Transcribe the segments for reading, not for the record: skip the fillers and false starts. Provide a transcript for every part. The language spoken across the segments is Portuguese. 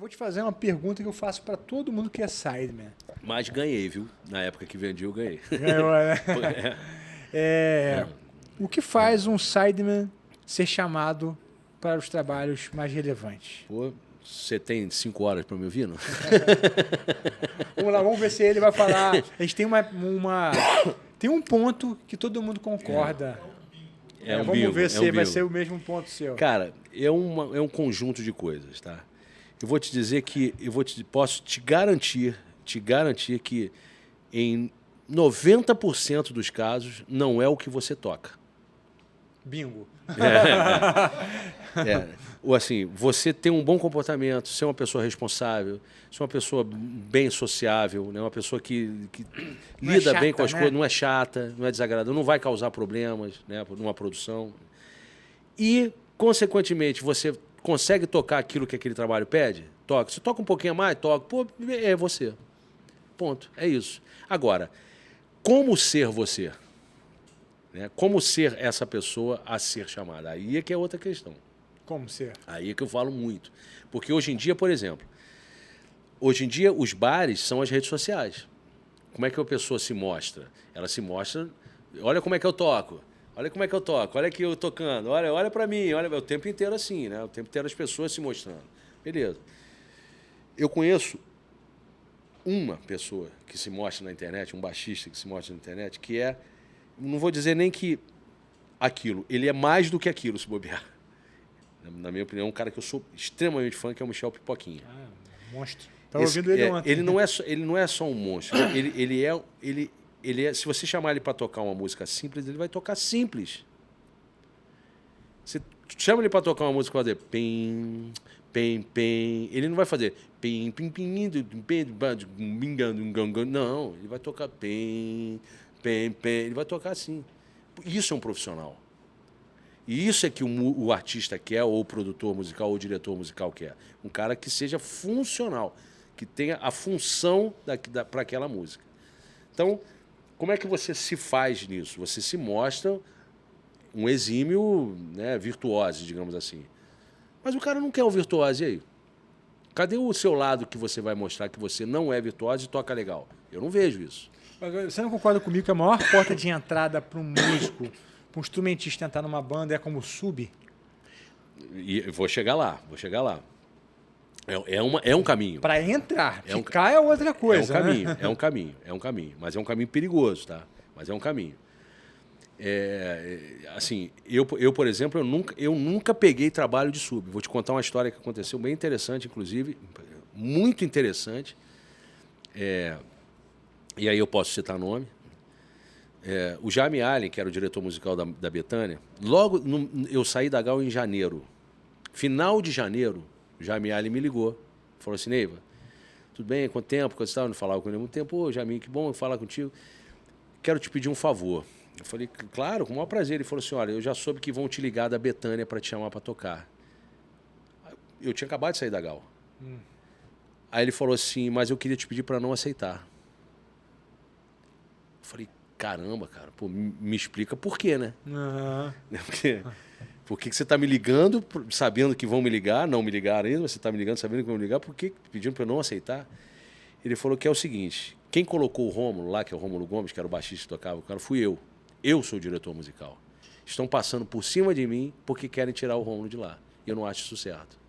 vou te fazer uma pergunta que eu faço para todo mundo que é sideman. Mas ganhei, viu? Na época que vendi, eu ganhei. Ganhou, né? O que faz um sideman ser chamado para os trabalhos mais relevantes? Pô, você tem 5 horas para me ouvir, não? Vamos lá, vamos ver se ele vai falar. A gente tem tem um ponto que todo mundo concorda. Vamos ver se vai ser o mesmo ponto seu. Cara, é um conjunto de coisas, tá? Eu vou te dizer que posso te garantir que em 90% dos casos não é o que você toca. Bingo. Ou assim, você tem um bom comportamento, ser uma pessoa responsável, ser uma pessoa bem sociável, né? Uma pessoa que lida bem com as coisas, não é chata, não é desagradável, não vai causar problemas, né, numa produção. E, consequentemente, você consegue tocar aquilo que aquele trabalho pede? Toca. Se toca um pouquinho a mais, toca. Pô, é você. Ponto. É isso. Agora, como ser você? Né? Como ser essa pessoa a ser chamada? Aí é que é outra questão. Como ser? Aí é que eu falo muito. Porque hoje em dia, por exemplo, os bares são as redes sociais. Como é que a pessoa se mostra? Ela se mostra, olha como é que eu toco, olha como é que eu toco, olha aqui eu tocando, olha para mim, olha o tempo inteiro assim, né? O tempo inteiro as pessoas se mostrando. Beleza. Eu conheço uma pessoa que se mostra na internet, um baixista que se mostra na internet, que é, não vou dizer nem que aquilo, ele é mais do que aquilo, se bobear. Na minha opinião, um cara que eu sou extremamente fã, que é o Michel Pipoquinha. Monstro. Estava ouvindo ele ontem. Ele não é só um monstro. ele é, se você chamar ele para tocar uma música simples, ele vai tocar simples. Você chama ele para tocar uma música, vai fazer pim, pim, pim. Ele não vai fazer pim, pim, pim, não, ele vai tocar pim, pim, pim. Ele vai tocar assim. Isso é um profissional. E isso é que o artista quer, ou o produtor musical, ou o diretor musical quer. Um cara que seja funcional, que tenha a função para aquela música. Então, como é que você se faz nisso? Você se mostra um exímio, né, virtuose, digamos assim. Mas o cara não quer o virtuose, e aí? Cadê o seu lado que você vai mostrar que você não é virtuose e toca legal? Eu não vejo isso. Mas você não concorda comigo que a maior porta de entrada para um músico, para um instrumentista entrar numa banda é como sub? E vou chegar lá. É um caminho. Para entrar, ficar é outra coisa. É um caminho. Mas é um caminho perigoso, tá? Mas é um caminho. Assim, eu, por exemplo, eu nunca peguei trabalho de sub. Vou te contar uma história que aconteceu bem interessante, inclusive, muito interessante. E aí eu posso citar nome. O Jaime Allen, que era o diretor musical da Bethânia, eu saí da Gal em janeiro. Final de janeiro, o Jaime Allen me ligou. Falou assim, Neiva, tudo bem? Quanto tempo? Quando você estava? Não falava com ele há muito tempo. Ô, Jaime, que bom falar contigo. Quero te pedir um favor. Eu falei, claro, com o maior prazer. Ele falou assim, olha, eu já soube que vão te ligar da Bethânia para te chamar para tocar. Eu tinha acabado de sair da Gal. Aí ele falou assim, mas eu queria te pedir para não aceitar. Eu falei, caramba, cara, pô, me explica por quê, né? Por que você está me ligando, sabendo que vão me ligar, não me ligaram ainda, você está me ligando sabendo que vão me ligar, por que pedindo para eu não aceitar? Ele falou que é o seguinte, quem colocou o Rômulo lá, que é o Rômulo Gomes, que era o baixista que tocava o cara, fui eu. Eu sou o diretor musical. Estão passando por cima de mim porque querem tirar o Rômulo de lá. E eu não acho isso certo.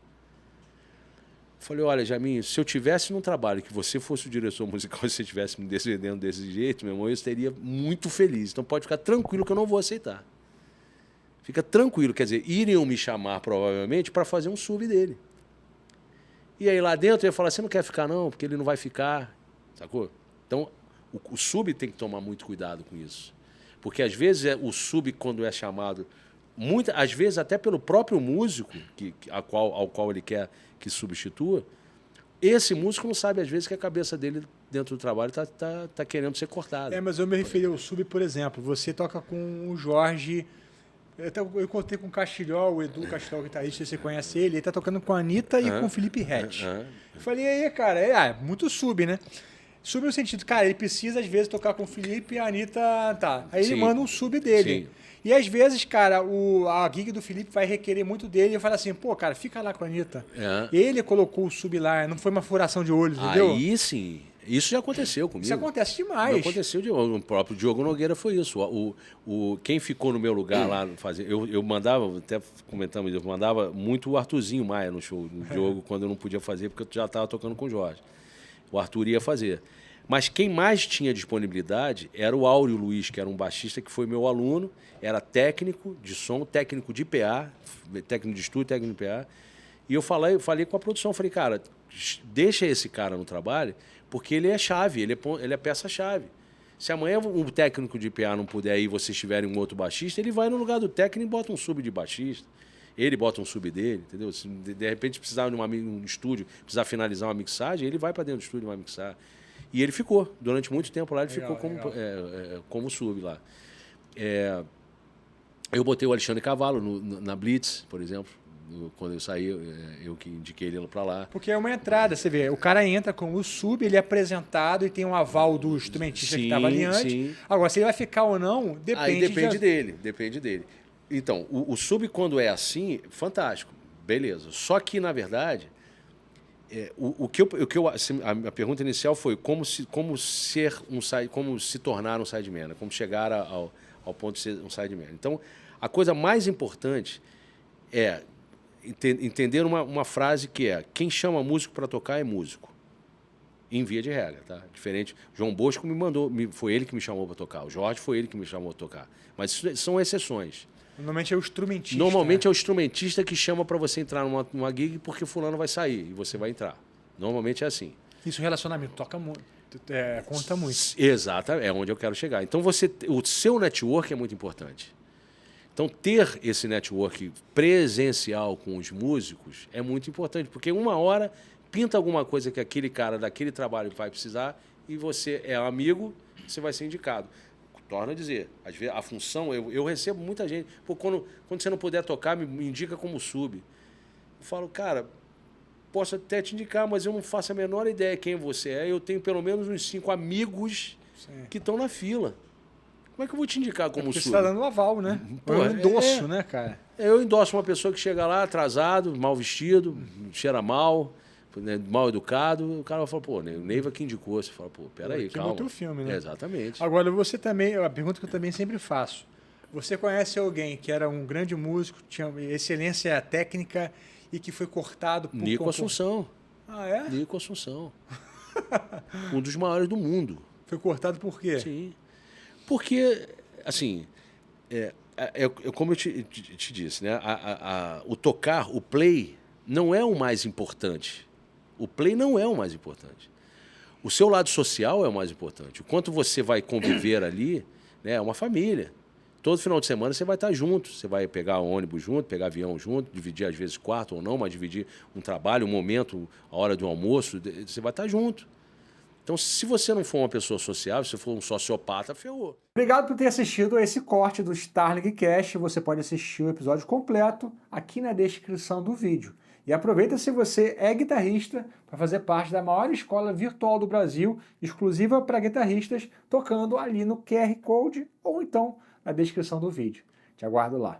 Falei, olha, Jaminho, se eu tivesse num trabalho que você fosse o diretor musical e você estivesse me defendendo desse jeito, meu irmão, eu estaria muito feliz. Então pode ficar tranquilo que eu não vou aceitar. Fica tranquilo, quer dizer, iriam me chamar provavelmente para fazer um sub dele. E aí lá dentro eu ia falar, você não quer ficar não, porque ele não vai ficar, sacou? Então o sub tem que tomar muito cuidado com isso. Porque às vezes o sub, quando é chamado, às vezes até pelo próprio músico ao qual ele quer que substitua, esse músico não sabe, às vezes, que a cabeça dele dentro do trabalho está querendo ser cortada. Mas eu me referi ao sub, por exemplo, você toca com o Jorge, eu contei com o Castilhol, o Edu Castilhol, guitarrista, você conhece ele está tocando com a Anitta e com o Felipe Rett. Eu falei, aí, cara, muito sub, né? Sub no sentido, cara, ele precisa às vezes tocar com o Felipe e a Anitta tá. Aí ele Sim. manda um sub dele. Sim. E às vezes, cara, a gig do Felipe vai requerer muito dele. E eu falo assim, pô, cara, fica lá com a Anitta. Ele colocou o sub lá, não foi uma furação de olhos, entendeu? Aí sim. Isso já aconteceu comigo. Isso acontece demais. Aconteceu o próprio Diogo Nogueira foi isso. Quem ficou no meu lugar lá fazer, eu mandava, até comentamos, eu mandava muito o Arthurzinho Maia no show do Diogo quando eu não podia fazer porque eu já estava tocando com o Jorge. O Arthur ia fazer. Mas quem mais tinha disponibilidade era o Áureo Luiz, que era um baixista que foi meu aluno, era técnico de som, técnico de PA, técnico de estúdio, técnico de PA. E eu falei com a produção, falei, cara, deixa esse cara no trabalho, porque ele é chave, ele é peça-chave. Se amanhã o técnico de PA não puder ir e vocês tiverem um outro baixista, ele vai no lugar do técnico e bota um sub de baixista. Ele bota um sub dele, entendeu? Se de repente precisar de um estúdio, precisar finalizar uma mixagem, ele vai para dentro do estúdio e vai mixar. E ele ficou, durante muito tempo lá, ele ficou como sub lá. Eu botei o Alexandre Cavalo na Blitz, por exemplo. Quando eu saí, eu que indiquei ele para lá. Porque é uma entrada, você vê, o cara entra com o sub, ele é apresentado e tem um aval do instrumentista que estava ali antes. Sim. Agora, se ele vai ficar ou não, depende. Aí depende dele. Então, o sub, quando é assim, fantástico, beleza. Só que, na verdade, a pergunta inicial foi como se tornar um sideman, como chegar ao ponto de ser um sideman. Então, a coisa mais importante é entender uma frase que é: quem chama músico para tocar é músico. Em via de regra, tá? Diferente. João Bosco foi ele que me chamou para tocar. O Jorge foi ele que me chamou para tocar. Mas isso são exceções. Normalmente é o instrumentista. Normalmente é o instrumentista que chama para você entrar numa gig porque fulano vai sair e você vai entrar. Normalmente é assim. Isso, relacionamento, conta muito. Exato, é onde eu quero chegar. Então o seu network é muito importante. Então ter esse network presencial com os músicos é muito importante, porque uma hora pinta alguma coisa que aquele cara daquele trabalho vai precisar e você é amigo, você vai ser indicado. Torno a dizer, às vezes, a função, eu recebo muita gente, pô, quando você não puder tocar, me indica como sub. Eu falo, cara, posso até te indicar, mas eu não faço a menor ideia quem você é. Eu tenho pelo menos uns 5 amigos que estão na fila. Como é que eu vou te indicar como sub? Você está dando um aval, né? Pô, eu endosso, né, cara? Eu endosso uma pessoa que chega lá atrasado, mal vestido, cheira mal, mal educado. O cara vai falar, pô, o Neiva que indicou. Você fala, pô, peraí, calma. Que botou o filme, né? Exatamente. Agora, você também, a pergunta que eu também sempre faço. Você conhece alguém que era um grande músico, tinha excelência técnica e que foi cortado por... Nico Assunção. Ah, é? Nico Assunção. Um dos maiores do mundo. Foi cortado por quê? Sim. Porque, assim, como eu te disse, né? O tocar, o play, não é o mais importante. O play não é o mais importante. O seu lado social é o mais importante. O quanto você vai conviver ali, né? É uma família. Todo final de semana você vai estar junto. Você vai pegar ônibus junto, pegar avião junto, dividir às vezes quarto ou não, mas dividir um trabalho, um momento, a hora do almoço, você vai estar junto. Então, se você não for uma pessoa sociável, se for um sociopata, ferrou. Obrigado por ter assistido a esse corte do Starling Cast. Você pode assistir o episódio completo aqui na descrição do vídeo. E aproveita se você é guitarrista para fazer parte da maior escola virtual do Brasil, exclusiva para guitarristas, tocando ali no QR Code ou então na descrição do vídeo. Te aguardo lá.